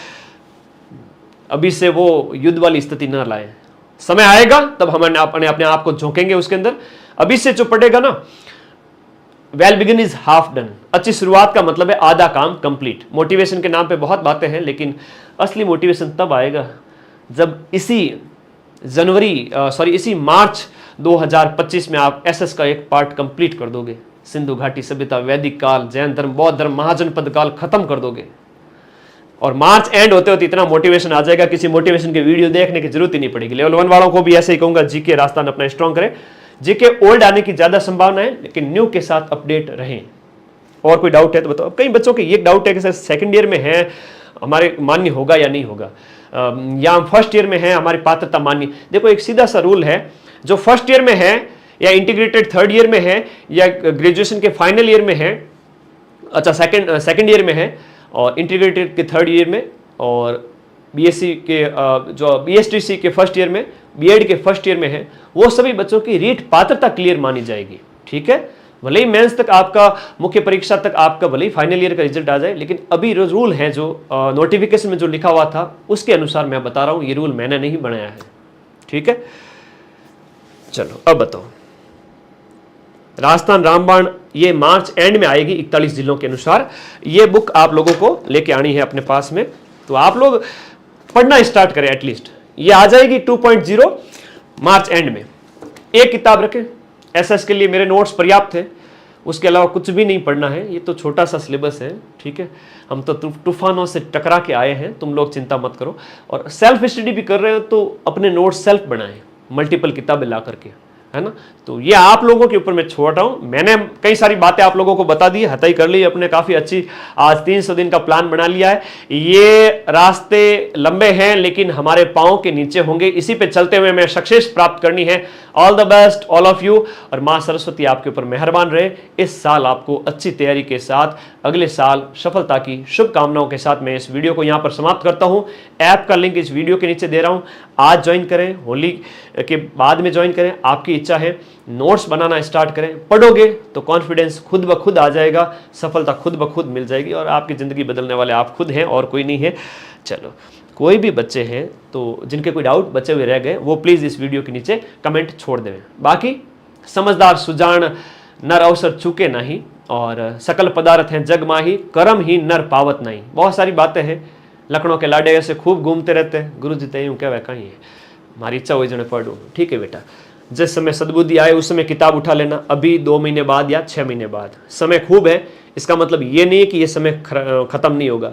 अभी से वो युद्ध वाली स्थिति ना लाए, समय आएगा तब हम अपने आप को झोंकेंगे उसके अंदर। अभी से जो पढ़ेगा ना, well begin is half done, अच्छी शुरुआत का मतलब है आधा काम कंप्लीट। मोटिवेशन के नाम पे बहुत बातें हैं, लेकिन असली मोटिवेशन तब आएगा जब इसी मार्च 2025 में आप एसएस का एक पार्ट कंप्लीट कर दोगे। सिंधु घाटी सभ्यता, वैदिक काल, जैन धर्म, बौद्ध धर्म, महाजनपद काल खत्म कर दोगे और मार्च एंड होते होते इतना मोटिवेशन आ जाएगा, किसी मोटिवेशन के वीडियो देखने की जरूरत ही नहीं पड़ेगी। लेवल 1 वालों को भी ऐसे ही कहूंगा, जीके रास्ता अपना स्ट्रॉन्ग करें। जीके ओल्ड आने की ज्यादा संभावना है, लेकिन न्यू के साथ अपडेट रहें। और कोई डाउट है तो बताओ। कई बच्चों के ये डाउट है कि सर सेकंड ईयर में है, हमारे मान्य होगा या नहीं होगा, या फर्स्ट ईयर में है, हमारी पात्रता मान्य। देखो, एक सीधा सा रूल है, जो फर्स्ट ईयर में है या इंटीग्रेटेड थर्ड ईयर में है या ग्रेजुएशन के फाइनल ईयर में है, अच्छा सेकंड ईयर में है, और इंटीग्रेटेड के थर्ड ईयर में, और बीएससी के जो बीएसटीसी के फर्स्ट ईयर में, बीएड के फर्स्ट ईयर में है, वो सभी बच्चों की रीट पात्रता क्लियर मानी जाएगी। ठीक है, भले ही मेंस तक आपका, मुख्य परीक्षा तक आपका भले ही फाइनल ईयर का रिजल्ट आ जाए, लेकिन अभी रूल है जो नोटिफिकेशन में जो लिखा हुआ था उसके अनुसार मैं बता रहा हूं, ये रूल मैंने नहीं बनाया है। ठीक है, चलो अब बताओ। राजस्थान रामबाण ये मार्च एंड में आएगी 41 जिलों के अनुसार। ये बुक आप लोगों को लेके आनी है अपने पास में, तो आप लोग पढ़ना स्टार्ट करें एटलीस्ट। ये आ जाएगी 2.0 मार्च एंड में। एक किताब रखें, एसएस के लिए मेरे नोट्स पर्याप्त है, उसके अलावा कुछ भी नहीं पढ़ना है। ये तो छोटा सा सिलेबस है, ठीक है। हम तो तूफानों से टकरा के आए हैं, तुम लोग चिंता मत करो। और सेल्फ स्टडी भी कर रहे हो तो अपने नोट्स सेल्फ बनाएं, मल्टीपल किताबें ला करके, है ना। तो ये आप लोगों के ऊपर मैं छोड़ रहा हूं। मैंने कई सारी बातें आप लोगों को बता दी, हताई कर ली अपने, काफी अच्छी। आज 300 दिन का प्लान बना लिया है। ये रास्ते लंबे हैं लेकिन हमारे पांव के नीचे होंगे, इसी पे चलते हुए मैं सक्सेस प्राप्त करनी है। All the best all of you, और मां सरस्वती आपके ऊपर मेहरबान रहे। इस साल आपको अच्छी तैयारी के साथ अगले साल सफलता की शुभकामनाओं के साथ मैं इस वीडियो को यहां पर समाप्त करता हूं। ऐप का लिंक इस वीडियो के नीचे दे रहा हूं, आज ज्वाइन करें, होली के बाद में ज्वाइन करें, आपकी इच्छा बगीचा है। नोट्स बनाना स्टार्ट करें, पढ़ोगे तो कॉन्फिडेंस खुद ब खुद आ जाएगा, सफलता खुद ब खुद मिल जाएगी और आपकी ज़िंदगी बदलने वाले आप खुद हैं और कोई नहीं है। चलो, कोई भी बच्चे हैं तो जिनके कोई डाउट बचे हुए रह गए वो प्लीज़ इस वीडियो के नीचे कमेंट छोड़ दें। बाकी समझदार सुजान नर अवसर चूके नहीं और सकल पदार्थ हैं जग माही, कर्म ही नर पावत नहीं। बहुत सारी बातें हैं, लखनऊ के लाडे ऐसे खूब घूमते रहते हैं, गुरु जी तय क्या वह कहीं है, हमारी इच्छा हुई जने पढ़ूँ। ठीक है बेटा, जिस समय सद्बुद्धि आए उस समय किताब उठा लेना, अभी 2 महीने बाद या 6 महीने बाद। समय खूब है, इसका मतलब ये नहीं है कि ये समय खत्म नहीं होगा,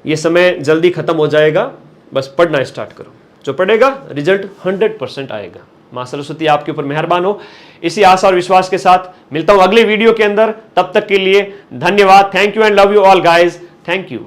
ये समय जल्दी खत्म हो जाएगा, बस पढ़ना स्टार्ट करो। जो पढ़ेगा रिजल्ट 100% आएगा। माँ सरस्वती आपके ऊपर मेहरबान हो। इसी आशा और विश्वास के साथ मिलता हूं अगले वीडियो के अंदर, तब तक के लिए धन्यवाद। Thank you and love you all guys, thank you.